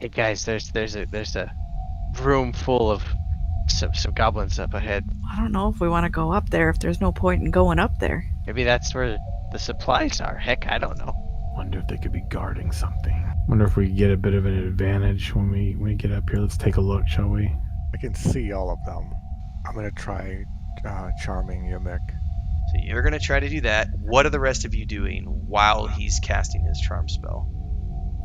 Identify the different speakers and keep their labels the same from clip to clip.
Speaker 1: Hey guys, there's a room full of some goblins up ahead.
Speaker 2: I don't know if we want to go up there if there's no point in going up there.
Speaker 1: Maybe that's where the supplies are. Heck, I don't know.
Speaker 3: Wonder if they could be guarding something. Wonder if we get a bit of an advantage when we get up here. Let's take a look, shall we?
Speaker 4: I can see all of them. I'm gonna try charming Yimik.
Speaker 5: So you're going to try to do that. What are the rest of you doing while he's casting his charm spell?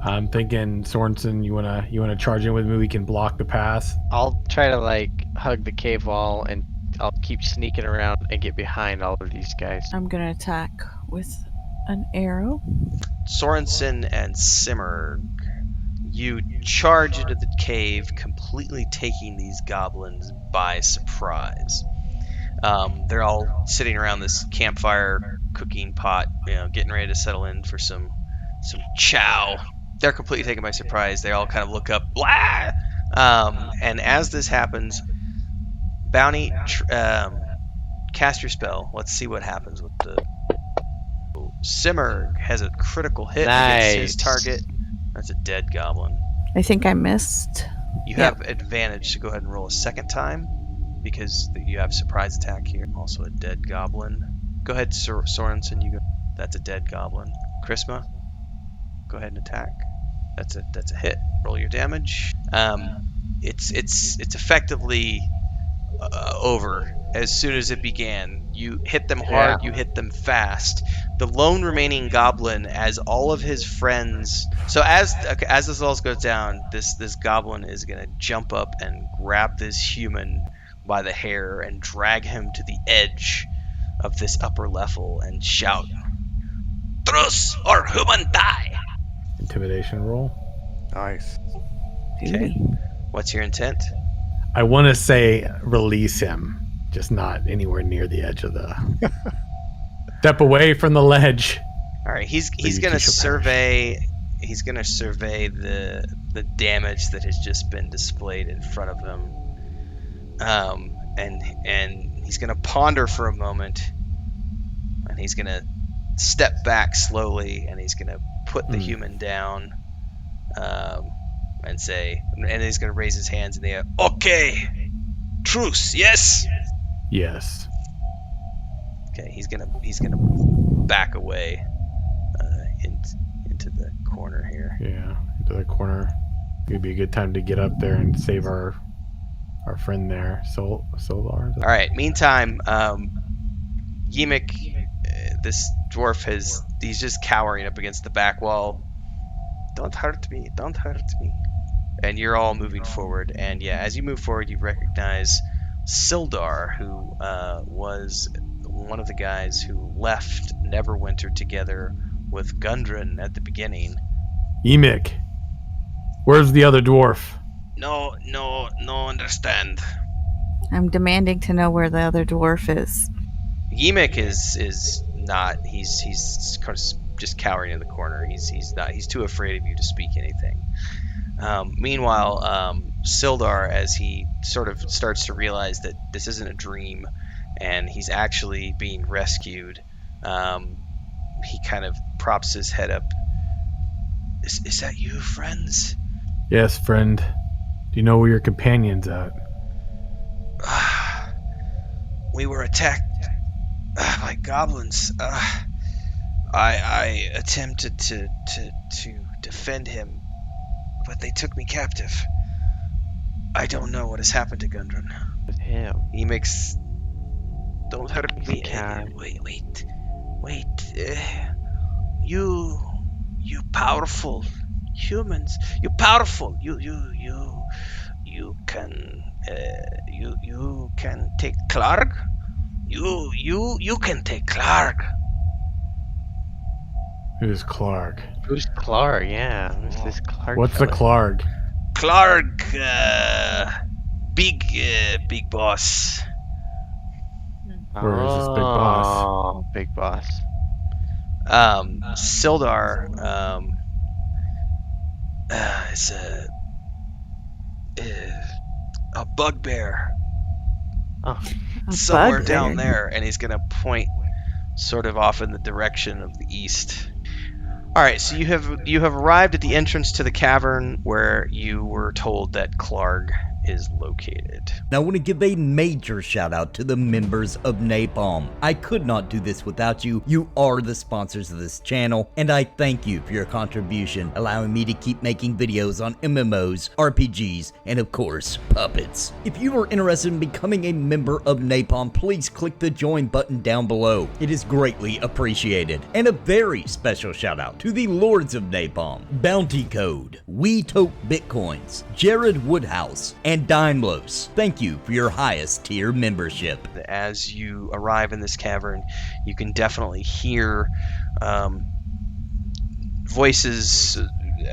Speaker 3: I'm thinking, Sorensen, you wanna charge in with me? We can block the path.
Speaker 1: I'll try to hug the cave wall, and I'll keep sneaking around and get behind all of these guys.
Speaker 2: I'm gonna attack with an arrow.
Speaker 5: Sorensen and Simmerg, you charge into the cave, completely taking these goblins by surprise. They're all sitting around this campfire cooking pot, getting ready to settle in for some chow. They're completely taken by surprise. They all kind of look up, blah! And as this happens, Bounty, cast your spell. Let's see what happens with the... Simmerg has a critical hit against his target. That's a dead goblin.
Speaker 2: I think I missed.
Speaker 5: You have advantage to go ahead and roll a second time because you have surprise attack here. Also a dead goblin. Go ahead, Sorensen. You go. That's a dead goblin. Chrisma, go ahead and attack. That's a hit. Roll your damage. It's effectively over as soon as it began. You hit them hard. You hit them fast. The lone remaining goblin, as all of his friends. So as this all goes down, this goblin is gonna jump up and grab this human by the hair and drag him to the edge of this upper level and shout, "Truce or human die!"
Speaker 3: Intimidation roll.
Speaker 4: Nice.
Speaker 5: Okay. What's your intent?
Speaker 3: I want to say release him, just not anywhere near the edge of the... Step away from the ledge.
Speaker 5: All right, he's gonna survey. He's gonna survey the damage that has just been displayed in front of him, and he's gonna ponder for a moment, and he's gonna step back slowly, and he's gonna put the human down, and say, and he's gonna raise his hands in the air. Okay, truce. Yes.
Speaker 3: Yes.
Speaker 5: Okay, he's gonna back away into the corner here.
Speaker 3: Yeah, into the corner. It'd be a good time to get up there and save our friend there, Sildar.
Speaker 5: All right. Meantime, Yimik, this dwarf he's just cowering up against the back wall. Don't hurt me! Don't hurt me! And you're all moving forward. And yeah, as you move forward, you recognize Sildar, who was one of the guys who left Neverwinter together with Gundren at the beginning.
Speaker 3: Yimik, where's the other dwarf?
Speaker 5: No understand.
Speaker 2: I'm demanding to know where the other dwarf is.
Speaker 5: Yimik is not. He's just cowering in the corner. He's not. He's too afraid of you to speak anything. Meanwhile, Sildar, as he sort of starts to realize that this isn't a dream, and he's actually being rescued, he kind of props his head up. Is that you, friends?
Speaker 3: Yes, friend. Do you know where your companion's at?
Speaker 5: We were attacked by goblins. I attempted to defend him, but they took me captive. I don't know what has happened to Gundren.
Speaker 1: With him.
Speaker 5: He makes... Don't hurt me. Wait. You powerful humans. You powerful. You can take Klarg. You can take Klarg.
Speaker 3: Who's Klarg?
Speaker 1: Who's Klarg? Yeah, who's this Klarg?
Speaker 3: What's the Klarg?
Speaker 5: Klarg, big boss.
Speaker 3: Where is this big boss?
Speaker 1: Oh, big boss.
Speaker 5: Sildar is a bugbear somewhere down there, and he's gonna point sort of off in the direction of the east. All right, so you have arrived at the entrance to the cavern where you were told that Klarg is located.
Speaker 6: I want to give a major shout out to the members of NAPALM. I could not do this without you. You are the sponsors of this channel, and I thank you for your contribution, allowing me to keep making videos on MMOs, RPGs, and of course, puppets. If you are interested in becoming a member of NAPALM, please click the join button down below. It is greatly appreciated. And a very special shout out to the Lords of NAPALM, Bounty Code, We Tote Bitcoins, Jared Woodhouse, and Daimlos. Thank you for your highest tier membership.
Speaker 5: As you arrive in this cavern, you can definitely hear voices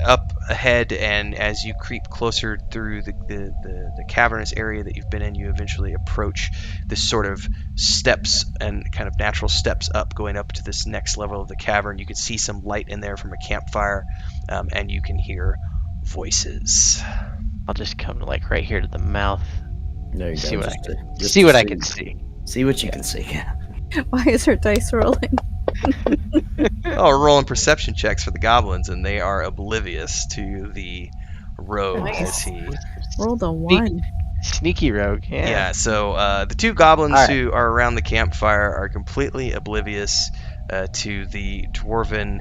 Speaker 5: up ahead, and as you creep closer through the cavernous area that you've been in, you eventually approach this sort of steps and kind of natural steps up, going up to this next level of the cavern. You can see some light in there from a campfire, and you can hear voices.
Speaker 1: I'll just come like right here to the mouth.
Speaker 7: There you
Speaker 1: See
Speaker 7: go.
Speaker 1: what
Speaker 7: Just
Speaker 1: I
Speaker 7: to
Speaker 1: can see.
Speaker 7: See what you can see.
Speaker 2: Why is her dice rolling?
Speaker 5: Oh, we're rolling perception checks for the goblins, and they are oblivious to the rogue
Speaker 2: Nice.
Speaker 5: as he.
Speaker 2: Rolled a 1.
Speaker 1: Sneaky rogue. Yeah.
Speaker 5: Yeah. So the two goblins
Speaker 1: All right.
Speaker 5: who are around the campfire are completely oblivious to the dwarven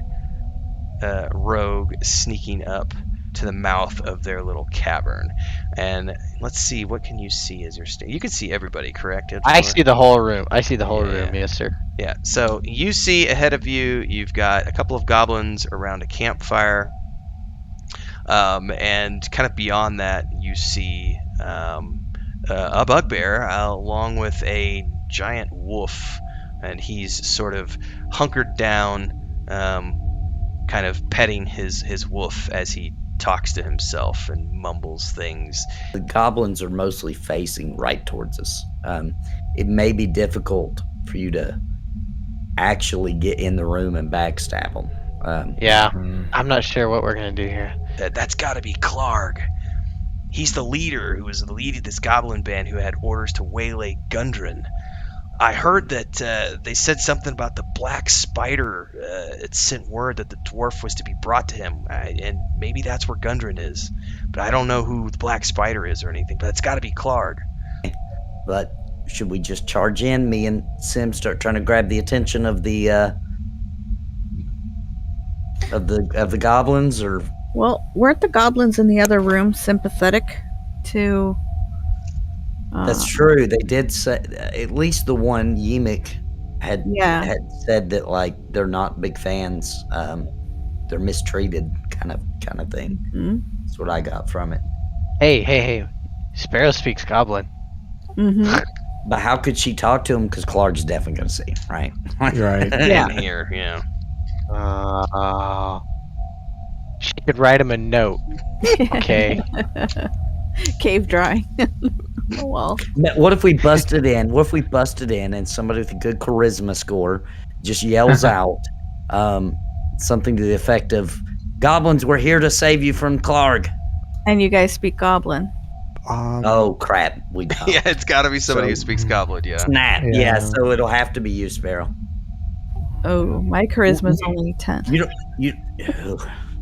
Speaker 5: rogue sneaking up to the mouth of their little cavern. And let's see, what can you see as you're you can see everybody, correct?
Speaker 1: I see the whole room. I see the whole
Speaker 5: Yeah.
Speaker 1: room. Yes, sir.
Speaker 5: Yeah, so you see ahead of you, you've got a couple of goblins around a campfire, and kind of beyond that, you see a bugbear along with a giant wolf, and he's sort of hunkered down, kind of petting his wolf as he talks to himself and mumbles things.
Speaker 7: The goblins are mostly facing right towards us. It may be difficult for you to actually get in the room and backstab them.
Speaker 1: Yeah. I'm not sure what we're gonna do here.
Speaker 5: That's got to be Klarg. He's the leader who was the lead of this goblin band who had orders to waylay Gundren. I heard that they said something about the black spider. It sent word that the dwarf was to be brought to him, and maybe that's where Gundren is. But I don't know who the black spider is or anything. But it's got to be Klarg.
Speaker 7: But should we just charge in? Me and Sim start trying to grab the attention of the goblins, or
Speaker 2: Well, weren't the goblins in the other room sympathetic to...
Speaker 7: that's true. They did say, at least the one Yimik had said that, like, they're not big fans. They're mistreated, kind of thing.
Speaker 2: Mm-hmm.
Speaker 7: That's what I got from it.
Speaker 1: Hey. Sparrow speaks goblin.
Speaker 2: Mm-hmm.
Speaker 7: But how could she talk to him? Because Clark's definitely going to see, right?
Speaker 3: Right.
Speaker 2: Yeah.
Speaker 5: In here, yeah.
Speaker 1: She could write him a note. Okay.
Speaker 2: Cave drawing. Oh, well.
Speaker 7: What if we busted in? What if we busted in and somebody with a good charisma score just yells out something to the effect of, "Goblins, we're here to save you from Klarg."
Speaker 2: And you guys speak goblin.
Speaker 7: Oh crap, we don't.
Speaker 5: Yeah, it's got to be somebody who
Speaker 3: So-
Speaker 5: speaks goblin, yeah.
Speaker 7: Snap.
Speaker 3: Yeah.
Speaker 7: Yeah, so it'll have to be you, Sparrow.
Speaker 2: Oh, my charisma's only 10.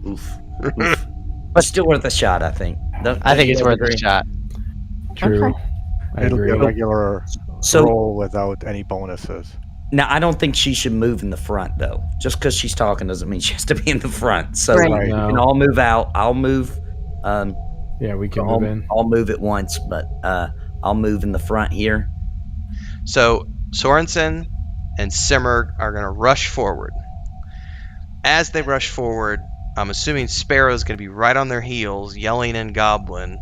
Speaker 7: Oof. But still worth a shot, I think.
Speaker 1: I think it's
Speaker 7: Don't you
Speaker 1: worth a
Speaker 7: agree?
Speaker 1: shot.
Speaker 3: True.
Speaker 2: Okay.
Speaker 3: I
Speaker 4: It'll be a
Speaker 3: agree.
Speaker 4: regular
Speaker 7: So-
Speaker 4: roll without any bonuses.
Speaker 7: Now, I don't think she should move in the front, though. Just because she's talking doesn't mean she has to be in the front. So
Speaker 2: Right.
Speaker 7: we
Speaker 3: No.
Speaker 7: can all move out. I'll move.
Speaker 3: Yeah, we can move in.
Speaker 7: I'll move at once, but I'll move in the front here.
Speaker 5: So Sorensen and Simmer are going to rush forward. As they rush forward, I'm assuming Sparrow's going to be right on their heels, yelling in Goblin,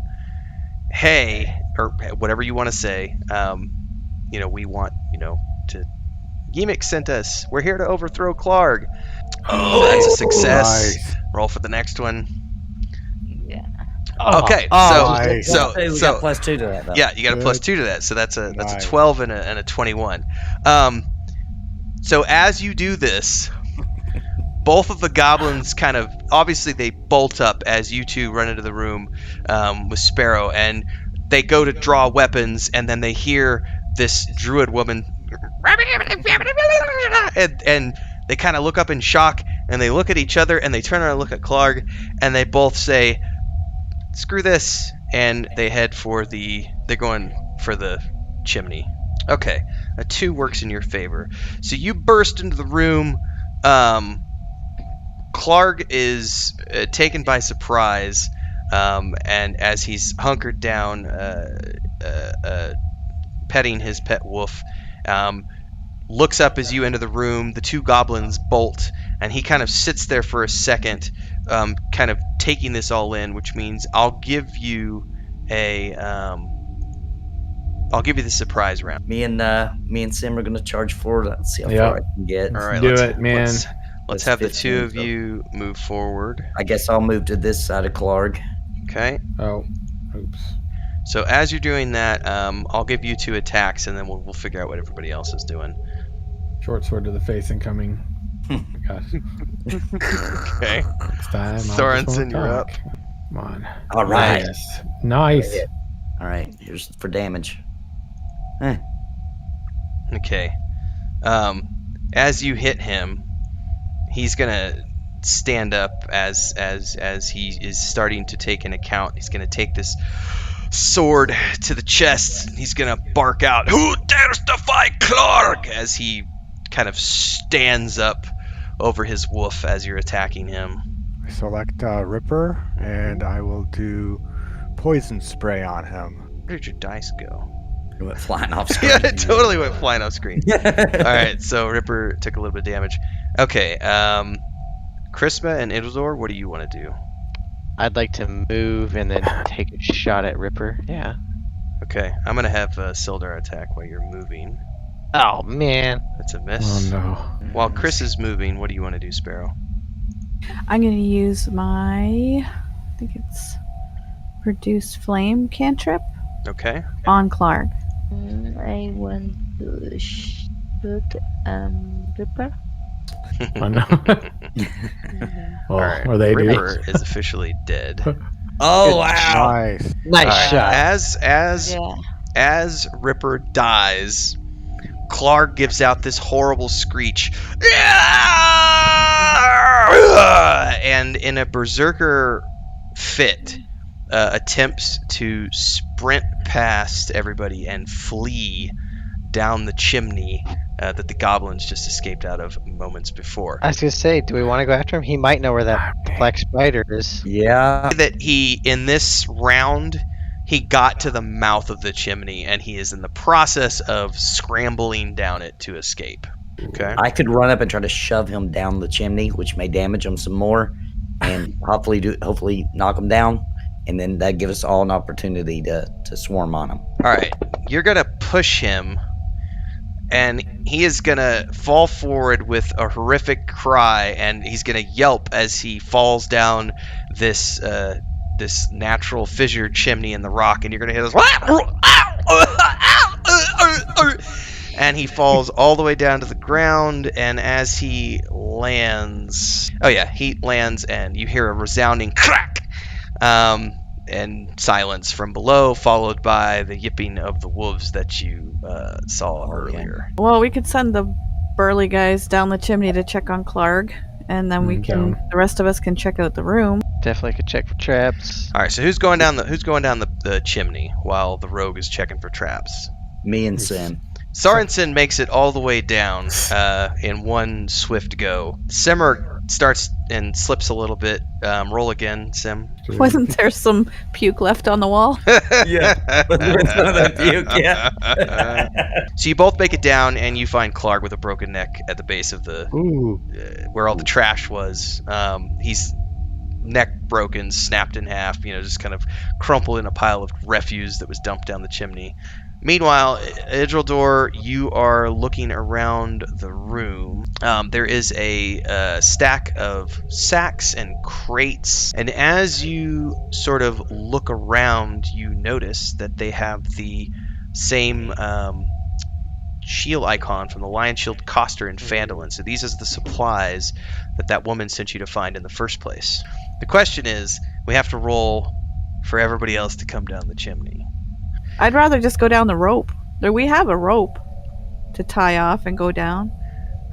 Speaker 5: "Hey," or whatever you want to say. We want, to. Yimik sent us. We're here to overthrow Klarg. Oh, that's a success.
Speaker 4: Nice.
Speaker 5: Roll for the next one.
Speaker 1: Oh,
Speaker 5: Okay,
Speaker 4: nice.
Speaker 5: so
Speaker 7: we got +2 to that, though.
Speaker 5: yeah, you got a
Speaker 4: Good.
Speaker 5: +2 to that, so that's a
Speaker 4: Nice.
Speaker 5: 12 and a 21. So as you do this, both of the goblins kind of obviously they bolt up as you two run into the room with Sparrow, and they go to draw weapons, and then they hear this druid woman, and they kind of look up in shock, and they look at each other, and they turn around and look at Klarg, and they both say, "Screw this," and they head for they're going for the chimney. Okay, a 2 works in your favor. So you burst into the room. Klarg is taken by surprise, and as he's hunkered down, petting his pet wolf, looks up as you enter the room. The 2 goblins bolt, and he kind of sits there for a second, kind of taking this all in, which means I'll give you the surprise round.
Speaker 7: Me and Sim are gonna charge forward. Let's see how far I can get.
Speaker 5: All right,
Speaker 3: Do it, man.
Speaker 5: Let's
Speaker 7: That's
Speaker 5: have the
Speaker 7: 15,
Speaker 5: 2 of
Speaker 7: so-
Speaker 5: you move forward.
Speaker 7: I guess I'll move to this side of Klarg.
Speaker 5: Okay.
Speaker 3: Oh, oops.
Speaker 5: So as you're doing that, I'll give you 2 attacks, and then we'll figure out what everybody else is doing.
Speaker 3: Short sword to the face incoming. Oh my gosh.
Speaker 5: Okay.
Speaker 3: Next time,
Speaker 5: Sorensen, you're up.
Speaker 3: Come on.
Speaker 7: All right.
Speaker 3: Yes. Nice.
Speaker 7: All right. Here's for damage.
Speaker 5: Okay. As you hit him, he's gonna stand up as he is starting to take an account. He's gonna take this sword to the chest. He's gonna bark out, "Who dares defy Klarg?" as he kind of stands up over his wolf as you're attacking him.
Speaker 4: I select Ripper, and I will do poison spray on him.
Speaker 5: Where did your dice go?
Speaker 7: It went flying off screen.
Speaker 5: Yeah, it totally went flying off screen. Alright, so Ripper took a little bit of damage. Okay, Krishma and Idildor, what do you want to do?
Speaker 1: I'd like to move and then take a shot at Ripper. Yeah.
Speaker 5: Okay, I'm going to have Sildar attack while you're moving.
Speaker 1: Oh, man.
Speaker 5: That's a miss.
Speaker 3: Oh no.
Speaker 5: While Chris is moving, what do you want to do, Sparrow?
Speaker 2: I'm going to use my, I think it's Reduce Flame cantrip
Speaker 5: Okay.
Speaker 2: on Klarg.
Speaker 8: I want to shoot Ripper.
Speaker 3: Oh no. Oh,
Speaker 5: Alright,
Speaker 3: are they
Speaker 5: Ripper is officially dead.
Speaker 7: Oh wow!
Speaker 4: Nice.
Speaker 1: Nice
Speaker 5: Alright,
Speaker 1: shot.
Speaker 5: as Ripper dies, Klarg gives out this horrible screech, and in a berserker fit, attempts to sprint past everybody and flee down the chimney that the goblins just escaped out of moments before.
Speaker 1: I was going to say, do we want to go after him? He might know where that black spider is.
Speaker 7: Yeah.
Speaker 5: That he, in this round, he got to the mouth of the chimney, and he is in the process of scrambling down it to escape. Okay.
Speaker 7: I could run up and try to shove him down the chimney, which may damage him some more, and hopefully knock him down, and then that give us all an opportunity to swarm on him.
Speaker 5: All right, you're gonna push him, and he is gonna fall forward with a horrific cry, and he's gonna yelp as he falls down this natural fissured chimney in the rock, and you're gonna hear this, and he falls all the way down to the ground. And as he lands, and you hear a resounding crack, and silence from below, followed by the yipping of the wolves that you saw earlier.
Speaker 2: Well, we could send the burly guys down the chimney to check on Klarg, and then the rest of us can check out the room.
Speaker 1: Definitely could check for traps.
Speaker 5: All right, so who's going down the chimney while the rogue is checking for traps?
Speaker 7: Me and Sim.
Speaker 5: Sorensen makes it all the way down in one swift go. Simmer starts and slips a little bit. Roll again, Sim.
Speaker 2: Wasn't there some puke left on the wall?
Speaker 7: Yeah. Some of that puke, yeah.
Speaker 5: So you both make it down, and you find Klarg with a broken neck at the base of the where all the trash was. He's neck broken, snapped in half, just kind of crumpled in a pile of refuse that was dumped down the chimney. Meanwhile, Idildor, you are looking around the room. There is a stack of sacks and crates, and as you sort of look around, you notice that they have the same shield icon from the Lion Shield Coster in Phandalin. So these are the supplies that woman sent you to find in the first place. The question is, we have to roll for everybody else to come down the chimney.
Speaker 2: I'd rather just go down the rope. We have a rope to tie off and go down.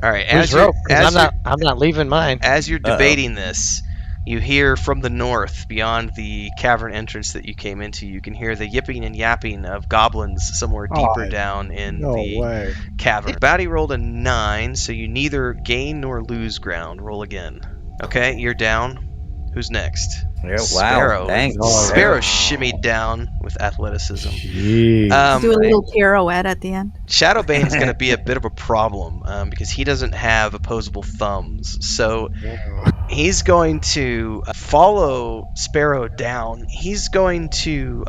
Speaker 5: All right.
Speaker 1: Whose rope? 'Cause I'm not leaving mine.
Speaker 5: As you're debating this, you hear from the north, beyond the cavern entrance that you came into, you can hear the yipping and yapping of goblins somewhere deeper down in the cavern. Batty rolled a 9, so you neither gain nor lose ground. Roll again. Okay, you're down. Who's next?
Speaker 7: Yeah,
Speaker 5: Sparrow.
Speaker 7: wow, thanks.
Speaker 5: Sparrow shimmied down with athleticism.
Speaker 3: Jeez.
Speaker 2: Do a little pirouette at the end.
Speaker 5: Shadowbane's going to be a bit of a problem because he doesn't have opposable thumbs. So he's going to follow Sparrow down. He's going to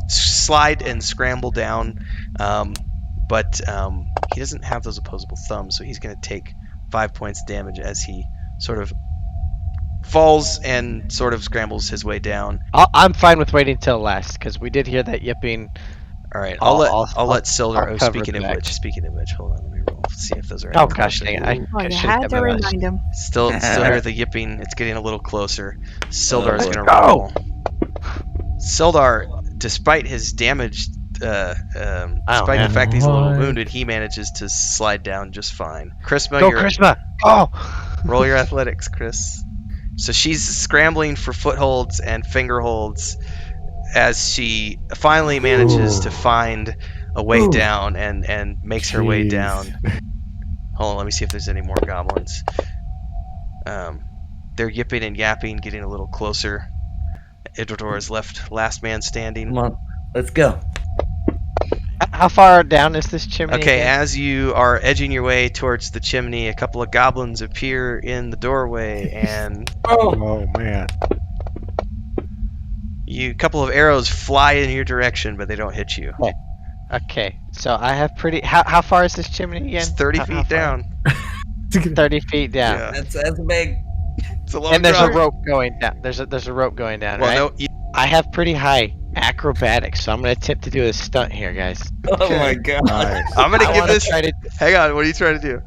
Speaker 5: slide and scramble down, but he doesn't have those opposable thumbs, so he's going to take 5 points damage as he sort of falls and sort of scrambles his way down.
Speaker 1: I'm fine with waiting till last because we did hear that yipping.
Speaker 5: All right, I'll let Sildar.
Speaker 1: I'll
Speaker 5: Speaking of which, hold on, let me roll. See if those are.
Speaker 1: Oh gosh, dang it!
Speaker 2: You had to remind him.
Speaker 5: Still hear the yipping. It's getting a little closer. Sildar is gonna roll. Sildar, despite his damage, despite the fact that he's a little wounded, he manages to slide down just fine. Chrisma,
Speaker 1: Chrisma! Oh!
Speaker 5: Roll your athletics, Chris. So she's scrambling for footholds and fingerholds as she finally manages to find a way down and makes her way down. Hold on, let me see if there's any more goblins. They're yipping and yapping, getting a little closer. Idrador is left last man standing.
Speaker 7: Come on, let's go.
Speaker 1: How far down is this chimney?
Speaker 5: Okay,
Speaker 1: again?
Speaker 5: as you are edging your way towards the chimney, a couple of goblins appear in the doorway, and
Speaker 4: Oh man.
Speaker 5: a couple of arrows fly in your direction, but they don't hit you.
Speaker 1: Okay, so I have pretty. How far is this chimney again?
Speaker 5: It's 30 feet down.
Speaker 1: 30 feet down.
Speaker 5: Yeah.
Speaker 7: That's a big.
Speaker 5: It's a long
Speaker 1: And there's
Speaker 5: drop.
Speaker 1: a rope going down. There's a rope going down, right?
Speaker 5: No,
Speaker 1: I have pretty high acrobatics, so I'm gonna attempt to do a stunt here, guys.
Speaker 7: Oh my god.
Speaker 4: Nice.
Speaker 5: I'm gonna
Speaker 1: I
Speaker 5: give
Speaker 1: wanna
Speaker 5: this.
Speaker 1: try to-
Speaker 5: Hang on, what are you trying to do?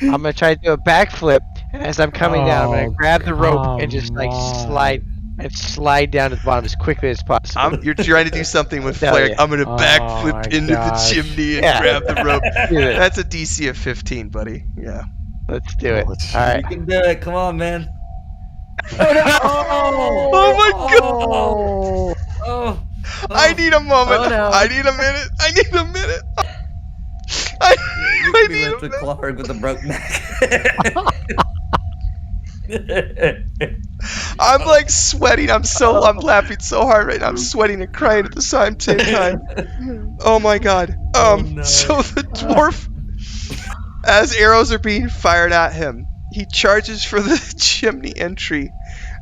Speaker 1: I'm gonna try to do a backflip, and as I'm coming down, I'm gonna grab the rope and just like slide down to the bottom as quickly as possible.
Speaker 5: You're trying to do something with
Speaker 1: Hell
Speaker 5: flair.
Speaker 1: yeah.
Speaker 5: I'm gonna
Speaker 3: Oh
Speaker 5: backflip
Speaker 3: my
Speaker 5: into
Speaker 3: gosh.
Speaker 5: the chimney and
Speaker 1: Yeah.
Speaker 5: grab the rope.
Speaker 1: Do it.
Speaker 5: That's a DC of 15, buddy. Yeah.
Speaker 1: Let's do it.
Speaker 4: Oh, it's-
Speaker 1: All right.
Speaker 7: You can do it. Come on, man.
Speaker 5: Oh my god!
Speaker 7: Oh.
Speaker 5: I need a moment.
Speaker 2: Oh, no.
Speaker 5: I need a minute. I need a minute. I
Speaker 7: We
Speaker 5: need a
Speaker 7: went to
Speaker 5: minute.
Speaker 7: Klarg with a broke neck.
Speaker 5: I'm like sweating. I'm laughing so hard right now. I'm sweating and crying at the same time. Oh my god.
Speaker 7: no.
Speaker 5: So the dwarf, as arrows are being fired at him, he charges for the chimney entry,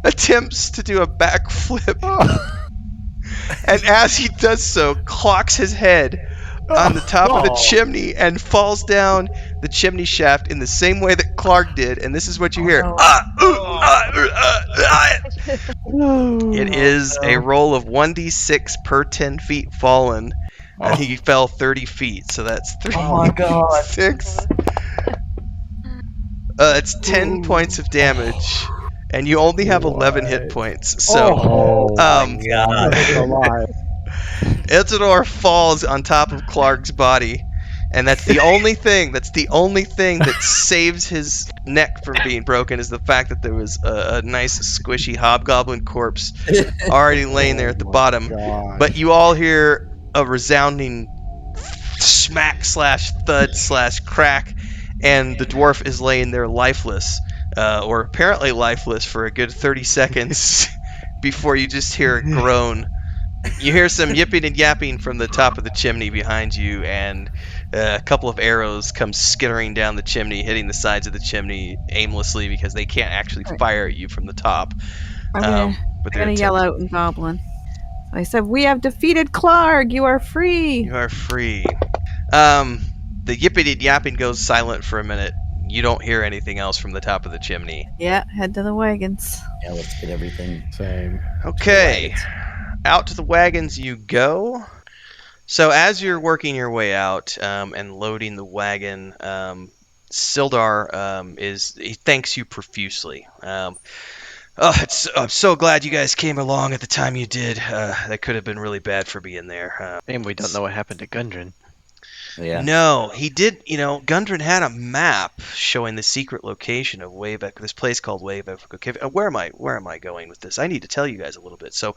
Speaker 5: attempts to do a backflip, and as he does so, clocks his head on the top of the chimney and falls down the chimney shaft in the same way that Klarg did. And this is what you hear. It is a roll of 1d6 per 10 feet fallen. And he fell 30 feet, so that's 3
Speaker 7: Oh my god.
Speaker 5: 6. It's 10 points of damage, and you only have 11 hit points. So,
Speaker 7: God.
Speaker 5: Elzador falls on top of Klarg's body, and that's the only thing. That's the only thing that saves his neck from being broken is the fact that there was a nice squishy hobgoblin corpse already laying there at the bottom.
Speaker 4: God.
Speaker 5: But you all hear a resounding smack slash thud slash crack, and the dwarf is laying there lifeless, or apparently lifeless for a good 30 seconds before you just hear a groan. You hear some yipping and yapping from the top of the chimney behind you, and a couple of arrows come skittering down the chimney, hitting the sides of the chimney aimlessly because they can't actually fire at you from the top.
Speaker 2: I'm gonna yell out in Goblin. I said, "We have defeated Klarg. You are free."
Speaker 5: You are free. The yipping and yapping goes silent for a minute. You don't hear anything else from the top of the chimney.
Speaker 2: Yeah, head to the wagons.
Speaker 7: Yeah, let's get everything.
Speaker 3: Same.
Speaker 5: Okay. Out to the wagons you go. So as you're working your way out and loading the wagon, Sildar he thanks you profusely. I'm so glad you guys came along at the time you did. That could have been really bad for being there.
Speaker 1: And we don't know what happened to Gundren.
Speaker 7: Yeah.
Speaker 5: No, he did. Gundren had a map showing the secret location of this place called Wave Echo Cave. Where am I going with this? I need to tell you guys a little bit. So,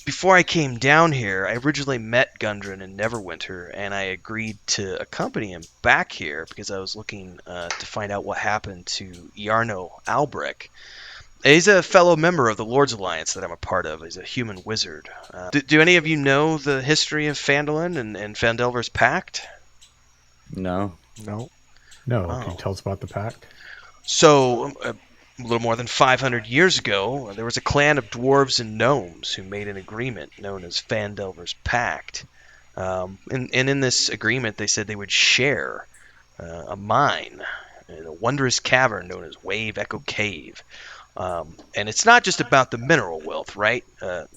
Speaker 5: before I came down here, I originally met Gundren in Neverwinter, and I agreed to accompany him back here because I was looking to find out what happened to Yarno Albrecht. He's a fellow member of the Lord's Alliance that I'm a part of. He's a human wizard. Do any of you know the history of Phandalin and Phandelver's pact?
Speaker 7: No.
Speaker 4: No.
Speaker 3: No,
Speaker 5: Oh.
Speaker 3: can you tell us about the pact?
Speaker 5: So, a little more than 500 years ago, there was a clan of dwarves and gnomes who made an agreement known as Phandelver's Pact. And in this agreement, they said they would share a mine in a wondrous cavern known as Wave Echo Cave. And it's not just about the mineral wealth, right?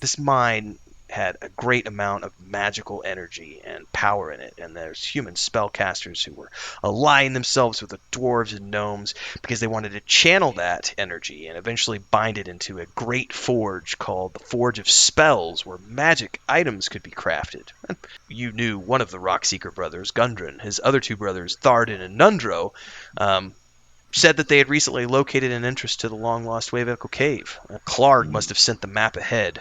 Speaker 5: This mine had a great amount of magical energy and power in it, and there's human spellcasters who were allying themselves with the dwarves and gnomes because they wanted to channel that energy and eventually bind it into a great forge called the Forge of Spells, where magic items could be crafted. You knew one of the Rockseeker brothers, Gundren. His other two brothers, Tharden and Nundro, said that they had recently located an entrance to the long-lost Wave Echo Cave. Klarg must have sent the map ahead,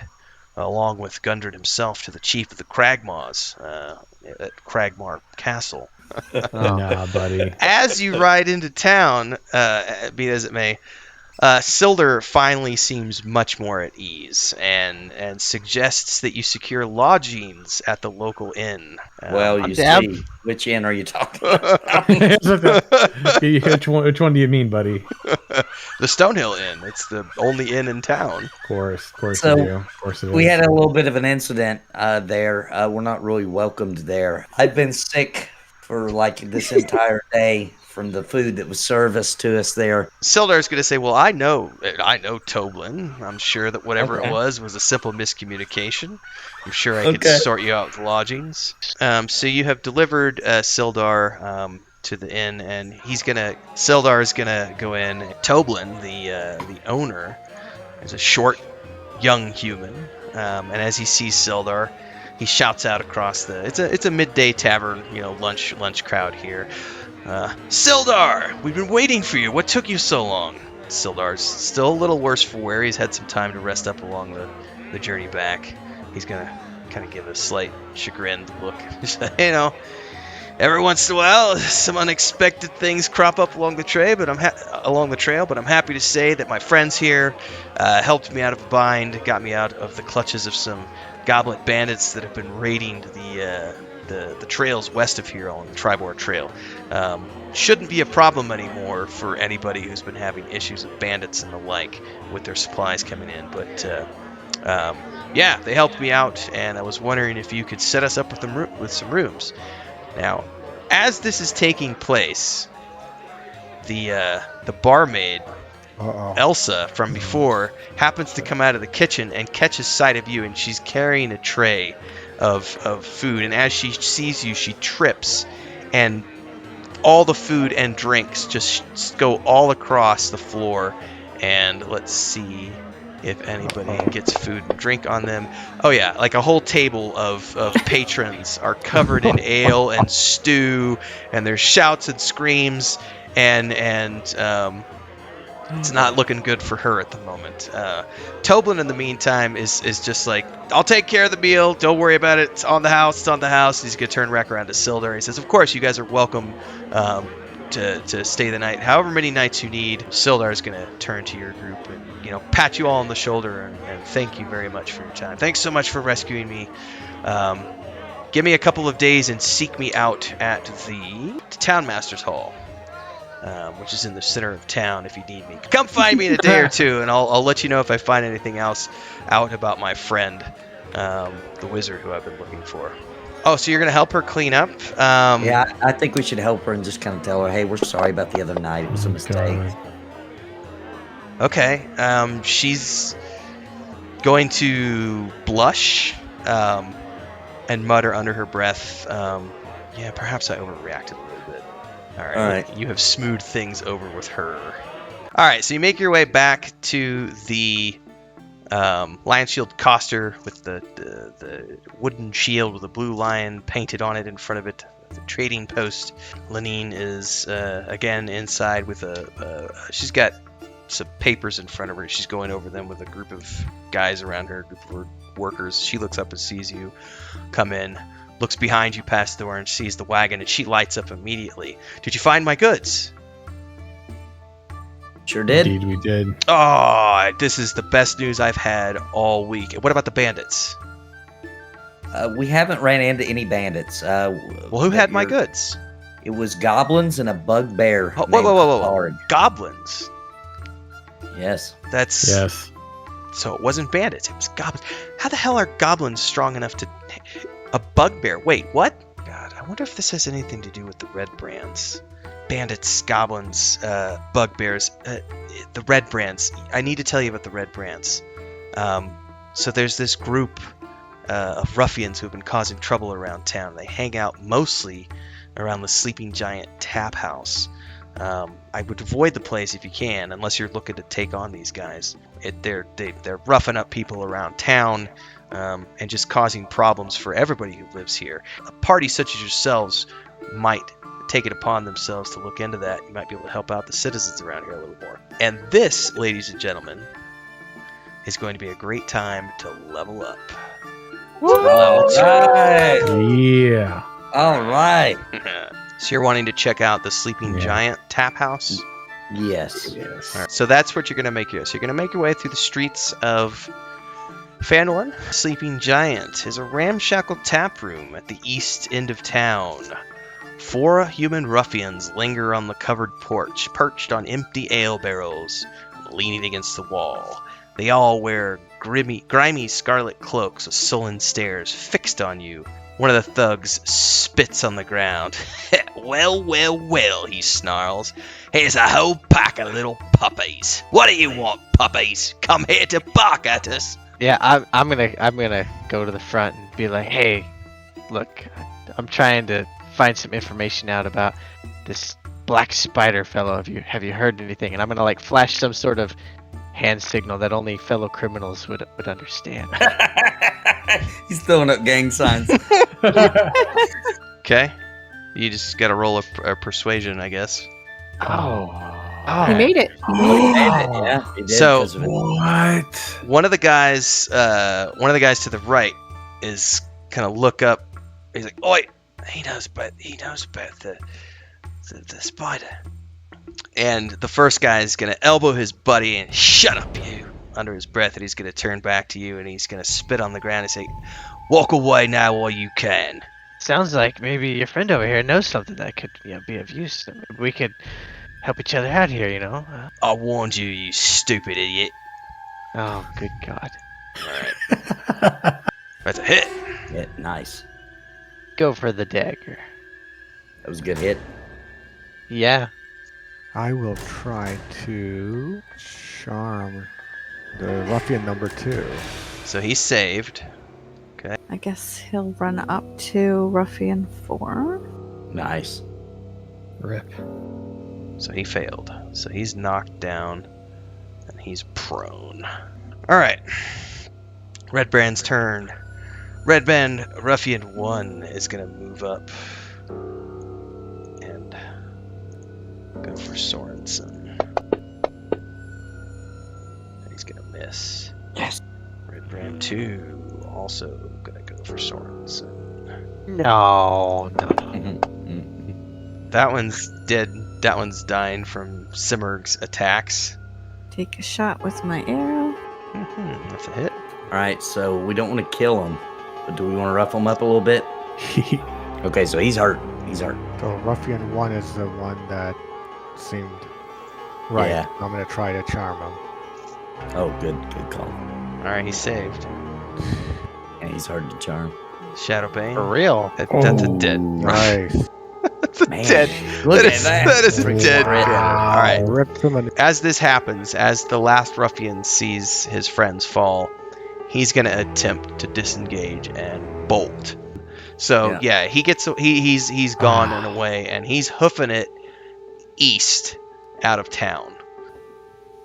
Speaker 5: along with Gundren himself, to the chief of the Cragmaws at Cragmaw Castle.
Speaker 3: Nah, buddy.
Speaker 5: As you ride into town, be as it may, Sildar finally seems much more at ease and suggests that you secure lodgings at the local inn.
Speaker 7: Well, you see, which inn are you talking about?
Speaker 3: Which one do you mean, buddy?
Speaker 5: The Stonehill Inn. It's the only inn in town.
Speaker 3: Of course
Speaker 7: So,
Speaker 3: you do. Of course it is.
Speaker 7: We had a little bit of an incident there. We're not really welcomed there. I've been sick for like this entire day from the food that was serviced to us there.
Speaker 5: Sildar's going to say, well, I know Toblin. I'm sure that whatever it was a simple miscommunication. I'm sure I could sort you out with lodgings. So you have delivered Sildar to the inn, and Sildar is going to go in. Toblin, the owner, is a short, young human, and as he sees Sildar, he shouts out across it's a midday tavern, lunch crowd here. Sildar, we've been waiting for you. What took you so long? Sildar's still a little worse for wear. He's had some time to rest up along the journey back. He's gonna kind of give a slight chagrined look. Every once in a while, some unexpected things crop up along the trail, but I'm happy to say that my friends here helped me out of a bind, got me out of the clutches of some goblin bandits that have been raiding the trails west of here on the Tribor Trail. Shouldn't be a problem anymore for anybody who's been having issues with bandits and the like with their supplies coming in. But they helped me out, and I was wondering if you could set us up with some rooms. Now, as this is taking place, the barmaid, Elsa from before, happens to come out of the kitchen and catches sight of you, and she's carrying a tray of food, and as she sees you, she trips, and all the food and drinks just go all across the floor. And let's see if anybody gets food and drink on them. Oh yeah, like a whole table of patrons are covered in ale and stew, and there's shouts and screams, and it's not looking good for her at the moment. Toblin, in the meantime, is just like, I'll take care of the meal. Don't worry about it. It's on the house. It's on the house. He's going to turn back around to Sildar. He says, of course, you guys are welcome to stay the night. However many nights you need. Sildar is going to turn to your group and, pat you all on the shoulder and thank you very much for your time. Thanks so much for rescuing me. Give me a couple of days and seek me out at the Townmaster's Hall. Which is in the center of town if you need me. Come find me in a day or two, and I'll let you know if I find anything else out about my friend, the wizard who I've been looking for. Oh, so you're going to help her clean up?
Speaker 7: Yeah, I think we should help her and just kind of tell her, hey, we're sorry about the other night. It was a mistake.
Speaker 5: Okay. She's going to blush and mutter under her breath, yeah, perhaps I overreacted a little bit. All right. You have smoothed things over with her. All right, so you make your way back to the Lion Shield Coster with the wooden shield with a blue lion painted on it in front of it. The trading post. Lenine is again inside with she's got some papers in front of her. She's going over them with a group of guys around her, a group of workers. She looks up and sees you come in, looks behind you past the door and sees the wagon, and she lights up immediately. Did you find my goods?
Speaker 7: Sure did.
Speaker 3: Indeed, we did.
Speaker 5: Oh, this is the best news I've had all week. What about the bandits?
Speaker 7: We haven't ran into any bandits.
Speaker 5: Well, who had my goods?
Speaker 7: It was goblins and a bugbear.
Speaker 5: Oh, whoa. Goblins?
Speaker 7: Yes.
Speaker 5: That's...
Speaker 3: Yes.
Speaker 5: So it wasn't bandits, it was goblins. How the hell are goblins strong enough to... A bugbear? Wait, what? God, I wonder if this has anything to do with the Redbrands. Bandits, goblins, bugbears, the Redbrands. I need to tell you about the Redbrands. So there's this group of ruffians who have been causing trouble around town. They hang out mostly around the Sleeping Giant Tap House. I would avoid the place if you can, unless you're looking to take on these guys. They're roughing up people around town and just causing problems for everybody who lives here. A party such as yourselves might take it upon themselves to look into that. You might be able to help out the citizens around here a little more. And this, ladies and gentlemen, is going to be a great time to level up.
Speaker 7: All right.
Speaker 3: Yeah.
Speaker 7: All right.
Speaker 5: So you're wanting to check out the Sleeping Giant Tap House?
Speaker 7: Yes.
Speaker 5: All right. So that's what you're going to make here. So you're going to make your way through the streets of Phandalin. Sleeping Giant is a ramshackle tap room at the east end of town. 4 human ruffians linger on the covered porch, perched on empty ale barrels, leaning against the wall. They all wear grimy scarlet cloaks with sullen stares fixed on you. One of the thugs spits on the ground. Well, he snarls. Here's a whole pack of little puppies. What do you want, puppies? Come here to bark at us.
Speaker 1: Yeah, I'm gonna go to the front and be like, hey, look, I'm trying to find some information out about this black spider fellow. Have you heard anything? And I'm gonna like flash some sort of hand signal that only fellow criminals would understand.
Speaker 7: He's throwing up gang signs.
Speaker 5: Okay, you just gotta roll a persuasion, I guess.
Speaker 2: Oh, he made it.
Speaker 7: Yeah, he did.
Speaker 5: So
Speaker 3: What?
Speaker 5: one of the guys to the right is kind of look up. He's like, "Oi, he knows about the spider." And the first guy is gonna elbow his buddy and shut up, you, under his breath, and he's gonna turn back to you and he's gonna spit on the ground and say, "Walk away now while you can."
Speaker 1: Sounds like maybe your friend over here knows something that could be of use. Maybe we could help each other out here, you know?
Speaker 5: I warned you, you stupid idiot.
Speaker 1: Oh, good God.
Speaker 5: Alright. That's a hit.
Speaker 7: Yeah, nice.
Speaker 1: Go for the dagger.
Speaker 7: That was a good hit.
Speaker 1: Yeah.
Speaker 4: I will try to charm the ruffian number 2.
Speaker 5: So he's saved.
Speaker 2: I guess he'll run up to ruffian 4.
Speaker 7: Nice.
Speaker 3: Rip.
Speaker 5: So he failed. So he's knocked down and he's prone. Alright. Redbrand's turn. Redbrand Ruffian 1 is going to move up and go for Sorensen. He's going to miss.
Speaker 7: Yes.
Speaker 5: Redbrand 2 also going to go for Sorensen.
Speaker 1: No.
Speaker 5: That one's dead. That one's dying from Simmerg's attacks.
Speaker 2: Take a shot with my arrow.
Speaker 5: That's a hit.
Speaker 7: All right, so we don't want to kill him, but do we want to rough him up a little bit? Okay, so he's hurt. He's hurt.
Speaker 4: So ruffian 1 is the one that seemed right.
Speaker 7: Yeah.
Speaker 4: I'm going to try to charm him.
Speaker 7: Oh, good call.
Speaker 5: All right, he's saved.
Speaker 7: And he's hard to charm.
Speaker 5: Shadowbane.
Speaker 1: For real.
Speaker 5: That's a dead.
Speaker 4: Nice.
Speaker 5: That's a
Speaker 7: Man,
Speaker 5: dead.
Speaker 7: look
Speaker 5: That
Speaker 7: at that.
Speaker 5: is a dead.
Speaker 3: Wow.
Speaker 5: All right.
Speaker 4: Ripped him a
Speaker 5: As this happens, as the last ruffian sees his friends fall, he's going to attempt to disengage and bolt. So yeah, he's gone and away, and he's hoofing it east out of town.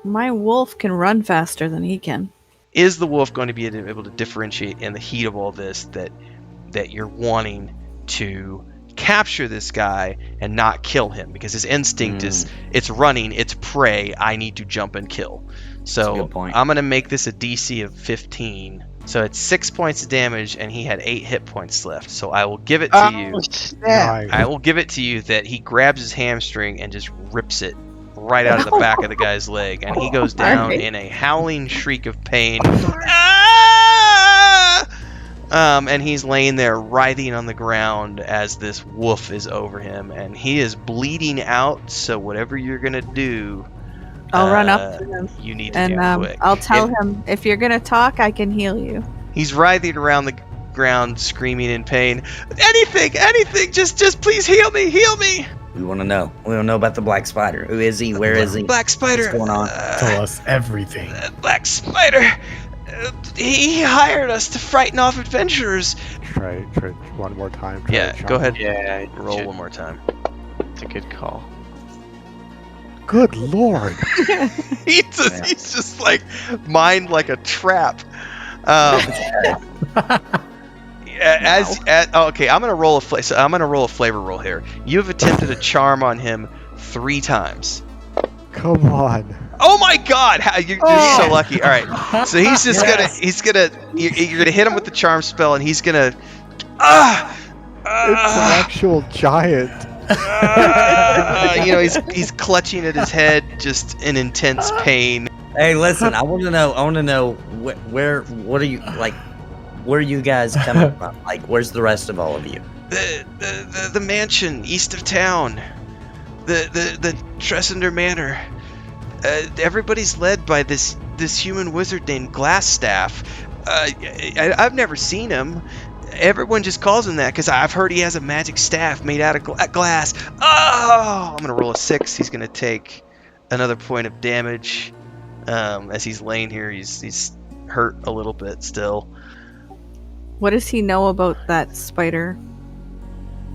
Speaker 2: My wolf can run faster than he can.
Speaker 5: Is the wolf going to be able to differentiate in the heat of all this that you're wanting to capture this guy and not kill him, because his instinct is it's running, it's prey, I need to jump and kill. So I'm going to make this a DC of 15. So it's 6 points of damage, and he had 8 hit points left. So I will give it to you.
Speaker 4: Nice.
Speaker 5: I will give it to you that he grabs his hamstring and just rips it right out of the back of the guy's leg, and he goes down in a howling shriek of pain. And he's laying there writhing on the ground as this wolf is over him, and he is bleeding out. So whatever you're gonna do,
Speaker 2: I'll run up to him.
Speaker 5: You need to do quick.
Speaker 2: I'll tell him, if you're gonna talk, I can heal you.
Speaker 5: He's writhing around the ground, screaming in pain. Anything, just please heal me.
Speaker 7: We want to know. We want to know about the Black Spider. Who is he? Where is he?
Speaker 5: Black Spider.
Speaker 7: What's going on?
Speaker 3: Tell us everything.
Speaker 5: Black Spider. He hired us to frighten off adventurers.
Speaker 4: Try one more time.
Speaker 5: Go ahead.
Speaker 1: Yeah,
Speaker 5: roll one more time.
Speaker 1: It's a good call.
Speaker 4: Good lord.
Speaker 5: He's just like mind like a trap. Okay, I'm gonna roll a flavor roll here. You've attempted a charm on him 3 times.
Speaker 4: Come on.
Speaker 5: Oh my God! You're so lucky. All right, so he's just you're gonna hit him with the charm spell, and he's gonna.
Speaker 4: It's an actual giant.
Speaker 5: He's clutching at his head, just in intense pain.
Speaker 7: Hey, listen, I want to know where are you, like, where are you guys coming from? Like, where's the rest of all of you?
Speaker 5: The mansion east of town, the Tressender Manor. Everybody's led by this human wizard named Glassstaff. I've never seen him. Everyone just calls him that because I've heard he has a magic staff made out of glass. Oh! I'm going to roll a 6. He's going to take another point of damage. As he's laying here, he's hurt a little bit still.
Speaker 2: What does he know about that spider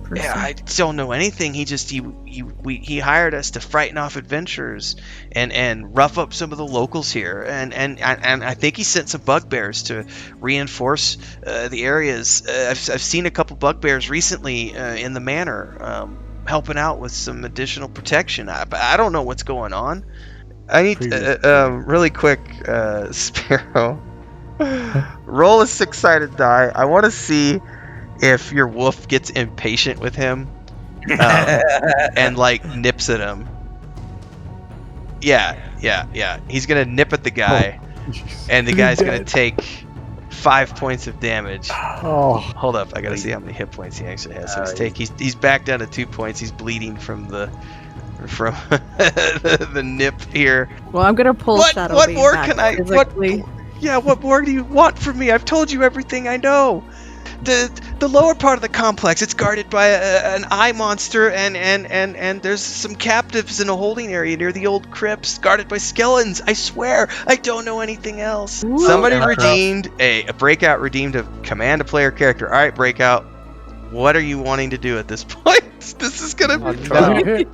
Speaker 2: person?
Speaker 5: Yeah, I don't know anything. He hired us to frighten off adventurers and rough up some of the locals here, and I think he sent some bugbears to reinforce the areas. I've seen a couple bugbears recently in the manor, helping out with some additional protection. I don't know what's going on. I need really quick, Sparrow. Roll a 6-sided die. I want to see if your wolf gets impatient with him and like nips at him. Yeah. He's gonna nip at the guy, and the guy's gonna take 5 points of damage.
Speaker 4: Oh,
Speaker 5: hold up! I gotta see how many hit points he actually has. So he's back down to 2 points. He's bleeding from the nip here.
Speaker 2: Well, I'm gonna pull Shadow
Speaker 5: What
Speaker 2: Bane
Speaker 5: more
Speaker 2: back
Speaker 5: can I?
Speaker 2: physically.
Speaker 5: What more do you want from me? I've told you everything I know. The lower part of the complex, it's guarded by an eye monster, and there's some captives in a holding area near the old crypts, guarded by skeletons. I swear, I don't know anything else.
Speaker 2: Ooh.
Speaker 5: Somebody redeemed a Breakout redeemed a command a player character. All right, Breakout, what are you wanting to do at this point? This is gonna be fun.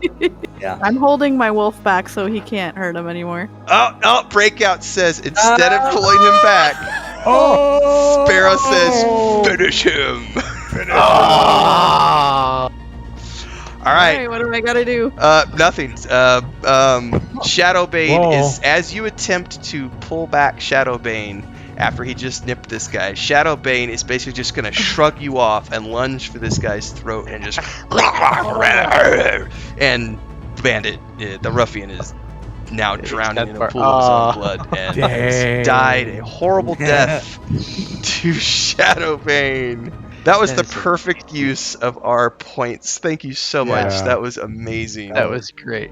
Speaker 7: Yeah.
Speaker 2: I'm holding my wolf back so he can't hurt him anymore.
Speaker 5: Oh, Breakout says instead of pulling him back, Sparrow says, finish him. All right.
Speaker 2: What do I gotta do?
Speaker 5: Nothing. Shadowbane is, as you attempt to pull back Shadowbane after he just nipped this guy, Shadowbane is basically just going to shrug you off and lunge for this guy's throat and just... And Bandit, the ruffian, is now drowning in a pool of his own blood and has died a horrible death to Shadowbane. That was the perfect use of our points. Thank you so much. That was amazing.
Speaker 1: That was great.